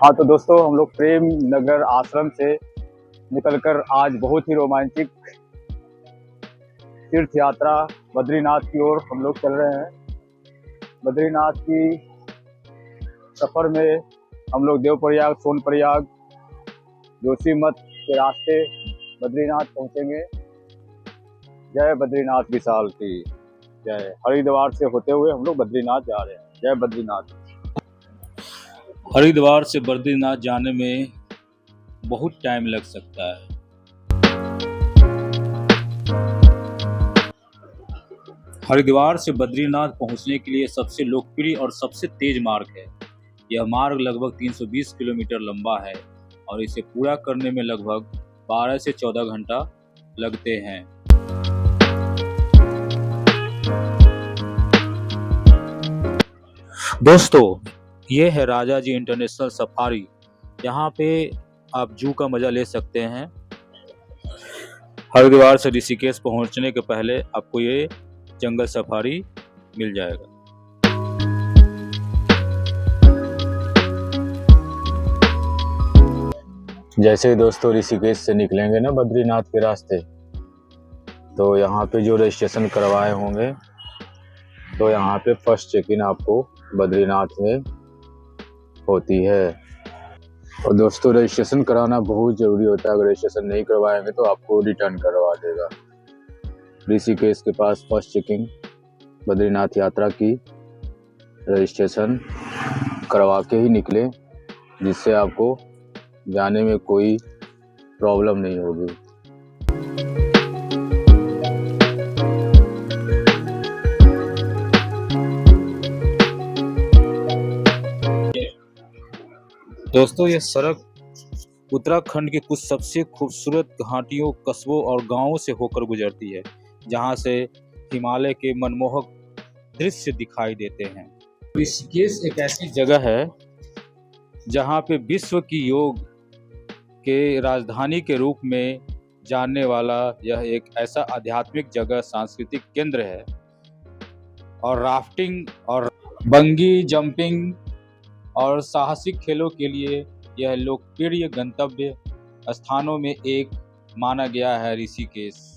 हाँ तो दोस्तों, हम लोग प्रेम नगर आश्रम से निकलकर आज बहुत ही रोमांचक तीर्थ यात्रा बद्रीनाथ की ओर हम लोग चल रहे हैं। बद्रीनाथ की सफर में हम लोग देवप्रयाग, सोनप्रयाग, जोशीमठ के रास्ते बद्रीनाथ पहुंचेंगे। जय बद्रीनाथ विशाल की जय। हरिद्वार से होते हुए हम लोग बद्रीनाथ जा रहे हैं। जय बद्रीनाथ। हरिद्वार से बद्रीनाथ जाने में बहुत टाइम लग सकता है। हरिद्वार से बद्रीनाथ पहुंचने के लिए सबसे लोकप्रिय और सबसे तेज मार्ग है। यह मार्ग लगभग 320 किलोमीटर लंबा है और इसे पूरा करने में लगभग 12 से 14 घंटा लगते हैं। दोस्तों, ये है राजा जी इंटरनेशनल सफारी। यहाँ पे आप जू का मजा ले सकते हैं। हरिद्वार से ऋषिकेश पहुंचने के पहले आपको ये जंगल सफारी मिल जाएगा। जैसे ही दोस्तों ऋषिकेश से निकलेंगे ना बद्रीनाथ के रास्ते, तो यहाँ पे जो रजिस्ट्रेशन करवाए होंगे, तो यहाँ पे फर्स्ट चेक इन आपको बद्रीनाथ में होती है। और दोस्तों, रजिस्ट्रेशन कराना बहुत ज़रूरी होता है। अगर रजिस्ट्रेशन नहीं करवाएंगे तो आपको रिटर्न करवा देगा। ऋषिकेश के पास फर्स्ट चेकिंग बद्रीनाथ यात्रा की रजिस्ट्रेशन करवा के ही निकले, जिससे आपको जाने में कोई प्रॉब्लम नहीं होगी। दोस्तों, ये सड़क उत्तराखंड के कुछ सबसे खूबसूरत घाटियों, कस्बों और गांवों से होकर गुजरती है, जहां से हिमालय के मनमोहक दृश्य दिखाई देते हैं। ऋषिकेश एक ऐसी जगह है जहां पे विश्व की योग के राजधानी के रूप में जानने वाला यह एक ऐसा आध्यात्मिक जगह, सांस्कृतिक केंद्र है और राफ्टिंग और बंगी जंपिंग और साहसिक खेलों के लिए यह लोकप्रिय गंतव्य स्थानों में एक माना गया है ऋषिकेश।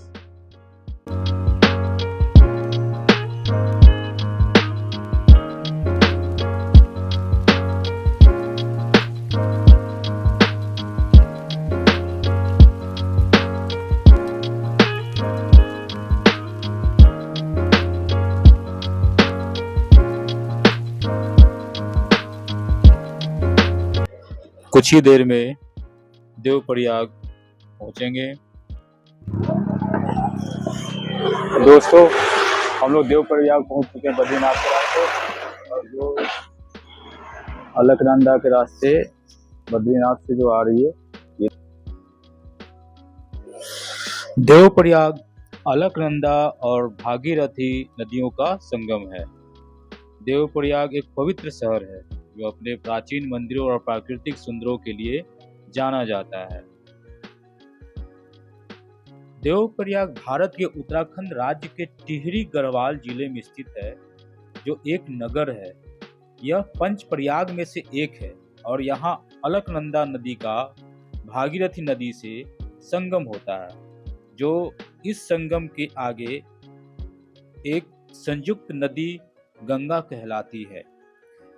कुछ ही देर में देवप्रयाग पहुंचेंगे। दोस्तों, हम लोग देवप्रयाग पहुंच चुके हैं बद्रीनाथ के रास्ते। और जो अलकनंदा के रास्ते बद्रीनाथ से जो आ रही है, ये देवप्रयाग अलकनंदा और भागीरथी नदियों का संगम है। देवप्रयाग एक पवित्र शहर है जो अपने प्राचीन मंदिरों और प्राकृतिक सौंदर्य के लिए जाना जाता है। देवप्रयाग भारत के उत्तराखंड राज्य के टिहरी गढ़वाल जिले में स्थित है, जो एक नगर है। यह पंचप्रयाग में से एक है और यहाँ अलकनंदा नदी का भागीरथी नदी से संगम होता है, जो इस संगम के आगे एक संयुक्त नदी गंगा कहलाती है।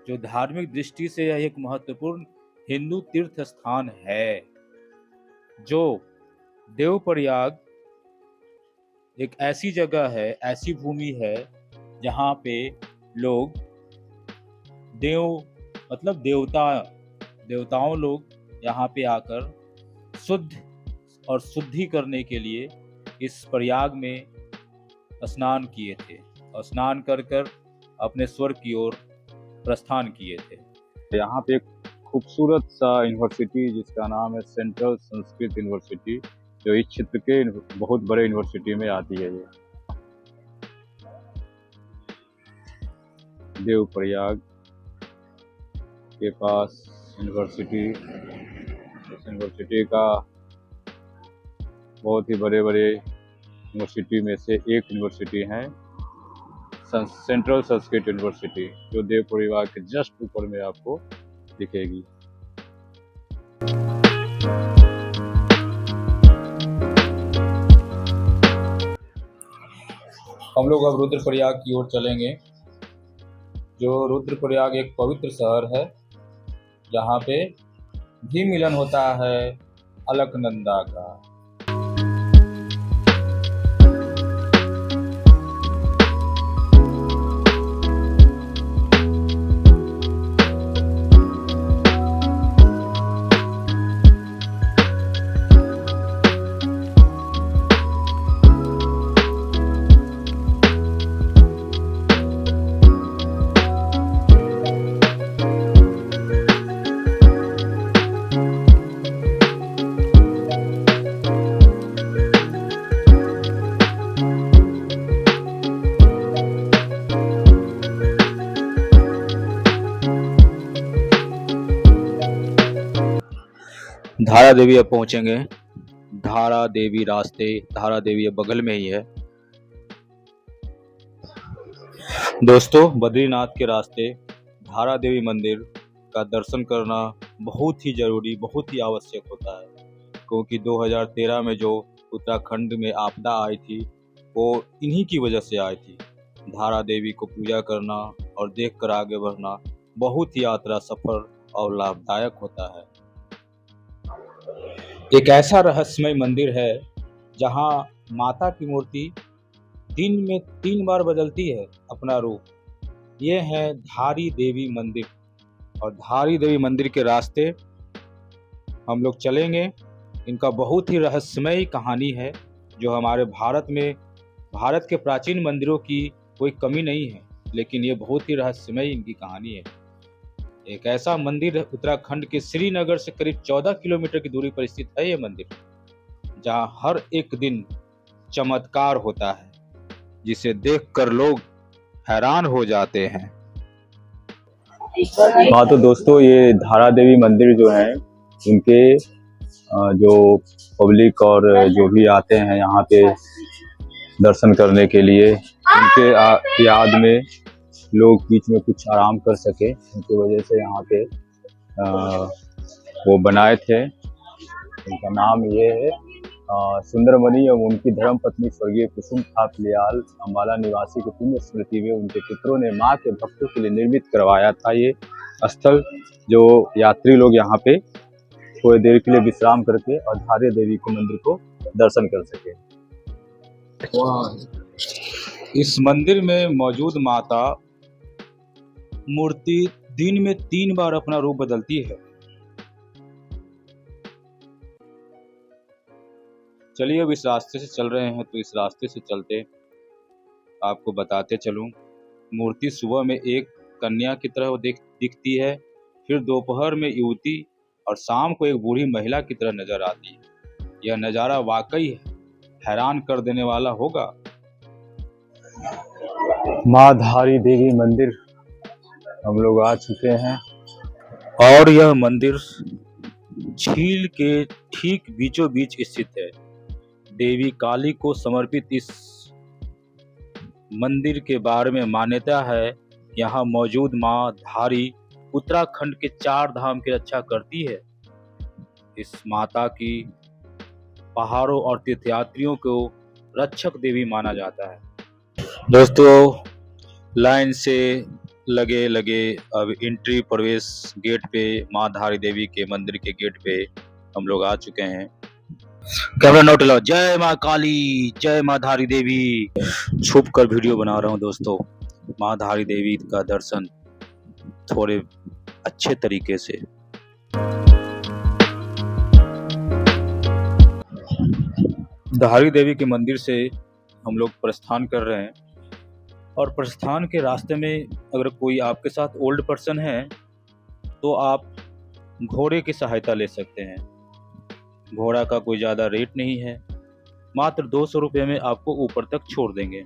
जो धार्मिक दृष्टि से यह एक महत्वपूर्ण हिंदू तीर्थ स्थान है। जो देवप्रयाग एक ऐसी जगह है, ऐसी भूमि है जहाँ पे लोग देवताओं लोग यहाँ पे आकर शुद्ध और शुद्धि करने के लिए इस प्रयाग में स्नान किए थे और स्नान कर कर अपने स्वर्ग की ओर प्रस्थान किए थे। यहाँ पे एक खूबसूरत सा यूनिवर्सिटी जिसका नाम है सेंट्रल संस्कृत यूनिवर्सिटी, जो इस क्षेत्र के बहुत बड़े यूनिवर्सिटी में आती है। ये देवप्रयाग के पास यूनिवर्सिटी, इस यूनिवर्सिटी का बहुत ही बड़े बड़े यूनिवर्सिटी में से एक यूनिवर्सिटी है सेंट्रल संस्कृत यूनिवर्सिटी, जो देवप्रयाग के जस्ट ऊपर में आपको दिखेगी। हम लोग अब रुद्रप्रयाग की ओर चलेंगे। जो रुद्रप्रयाग एक पवित्र शहर है जहाँ पे भी मिलन होता है अलकनंदा का। धारा देवी अब पहुंचेंगे। धारा देवी रास्ते, धारा देवी अब बगल में ही है। दोस्तों, बद्रीनाथ के रास्ते धारा देवी मंदिर का दर्शन करना बहुत ही जरूरी, बहुत ही आवश्यक होता है, क्योंकि 2013 में जो उत्तराखंड में आपदा आई थी वो इन्हीं की वजह से आई थी। धारा देवी को पूजा करना और देखकर आगे बढ़ना बहुत ही यात्रा सफल और लाभदायक होता है। एक ऐसा रहस्यमय मंदिर है जहां माता की मूर्ति दिन में 3 बार बदलती है अपना रूप। ये है धारी देवी मंदिर, और धारी देवी मंदिर के रास्ते हम लोग चलेंगे। इनका बहुत ही रहस्यमय कहानी है, जो हमारे भारत के प्राचीन मंदिरों की कोई कमी नहीं है, लेकिन ये बहुत ही रहस्यमय इनकी कहानी है। एक ऐसा मंदिर उत्तराखंड के श्रीनगर से करीब 14 किलोमीटर की दूरी पर स्थित है ये मंदिर, जहां हर एक दिन चमत्कार होता है, जिसे देखकर लोग हैरान हो जाते हैं। हाँ तो दोस्तों, ये धारा देवी मंदिर जो है, उनके जो पब्लिक और जो भी आते हैं यहाँ पे दर्शन करने के लिए, उनके याद में लोग बीच में कुछ आराम कर सके, उनकी वजह से यहाँ पे वो बनाए थे। उनका नाम ये है सुंदरमणि एवं उनकी धर्म पत्नी स्वर्गीय कुसुम थापलियाल अम्बाला निवासी की पुण्य स्मृति में उनके पितरों ने मां के भक्तों के लिए निर्मित करवाया था ये स्थल, जो यात्री लोग यहाँ पे थोड़ी देर के लिए विश्राम करके और धारा देवी के मंदिर को दर्शन कर सके। इस मंदिर में मौजूद माता मूर्ति दिन में 3 बार अपना रूप बदलती है। चलिए अब इस रास्ते से चल रहे हैं, तो इस रास्ते से चलते आपको बताते चलूं। मूर्ति सुबह में एक कन्या की तरह दिखती है, फिर दोपहर में युवती और शाम को एक बूढ़ी महिला की तरह नजर आती है। यह नज़ारा वाकई हैरान कर देने वाला होगा। माँ धारी देवी मंदिर हम लोग आ चुके हैं, और यह मंदिर झील के ठीक बीचों बीच स्थित है। देवी काली को समर्पित इस मंदिर के बारे में मान्यता है, यहाँ मौजूद माँ धारी उत्तराखंड के 4 धाम की रक्षा करती है। इस माता की पहाड़ों और तीर्थयात्रियों को रक्षक देवी माना जाता है। दोस्तों, लाइन से लगे अब एंट्री प्रवेश गेट पे, माँ धारी देवी के मंदिर के गेट पे हम लोग आ चुके हैं। कैमरा नोट लो। जय माँ काली, जय माँ धारी देवी। छुप कर वीडियो बना रहा हूँ दोस्तों, माँ धारी देवी का दर्शन थोड़े अच्छे तरीके से। धारी देवी के मंदिर से हम लोग प्रस्थान कर रहे हैं, और प्रस्थान के रास्ते में अगर कोई आपके साथ ओल्ड पर्सन है तो आप घोड़े की सहायता ले सकते हैं। घोड़ा का कोई ज़्यादा रेट नहीं है, मात्र 200 रुपये में आपको ऊपर तक छोड़ देंगे।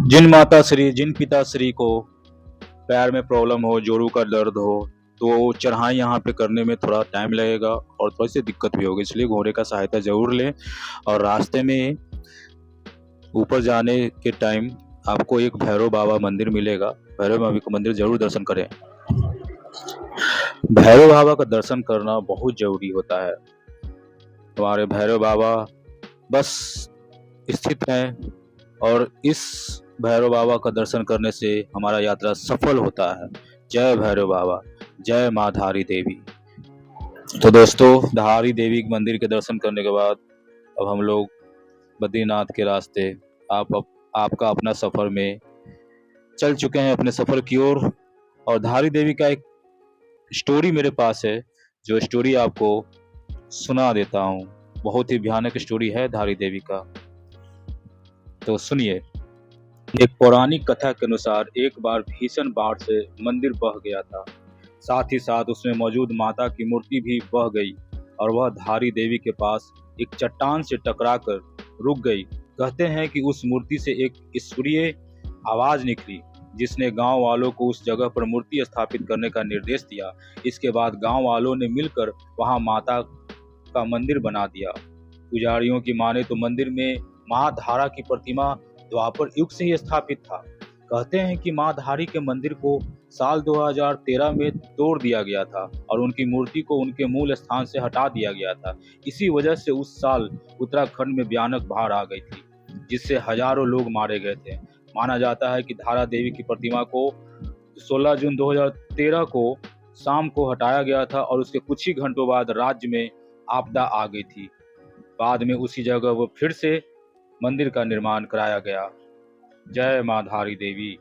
जिन पिताश्री को पैर में प्रॉब्लम हो, जोड़ों का दर्द हो, तो चढ़ाई यहाँ पे करने में थोड़ा टाइम लगेगा और थोड़ी सी दिक्कत भी होगी, इसलिए घोड़े का सहायता जरूर लें। और रास्ते में ऊपर जाने के टाइम आपको एक भैरव बाबा मंदिर मिलेगा, भैरव बाबा का मंदिर जरूर दर्शन करें। भैरव बाबा का दर्शन करना बहुत जरूरी होता है। हमारे भैरव बाबा बस स्थित हैं और इस भैरव बाबा का दर्शन करने से हमारा यात्रा सफल होता है। जय भैरव बाबा, जय माँ धारी देवी। तो दोस्तों, धारी देवी मंदिर के दर्शन करने के बाद अब हम लोग बद्रीनाथ के रास्ते आपका अपना सफर में चल चुके हैं, अपने सफर की ओर। और धारी देवी का एक स्टोरी मेरे पास है, जो स्टोरी आपको सुना देता हूँ। बहुत ही भयानक स्टोरी है धारी देवी का, तो सुनिए। एक पौराणिक कथा के अनुसार एक बार भीषण बाढ़ से मंदिर बह गया था। साथ ही साथ उसमें मौजूद माता की मूर्ति भी बह गई और वह धारी देवी के पास एक चट्टान से टकराकर रुक गई। कहते हैं कि उस मूर्ति से एक ईश्वरीय आवाज निकली, जिसने गांव वालों को उस जगह पर मूर्ति स्थापित करने का निर्देश दिया। इसके बाद गांव वालों ने मिलकर वहां माता का मंदिर बना दिया। पुजारियों की माने तो मंदिर में माँ धारा की प्रतिमा द्वापर युग से ही स्थापित था। कहते हैं कि माँ धारी के मंदिर को साल 2013 में तोड़ दिया गया था और उनकी मूर्ति को उनके मूल स्थान से हटा दिया गया था। इसी वजह से उस साल उत्तराखंड में भयानक बाढ़ आ गई थी, जिससे हजारों लोग मारे गए थे। माना जाता है कि धारा देवी की प्रतिमा को 16 जून 2013 को शाम को हटाया गया था और उसके कुछ ही घंटों बाद राज्य में आपदा आ गई थी। बाद में उसी जगह वो फिर से मंदिर का निर्माण कराया गया। जय माँ धारी देवी।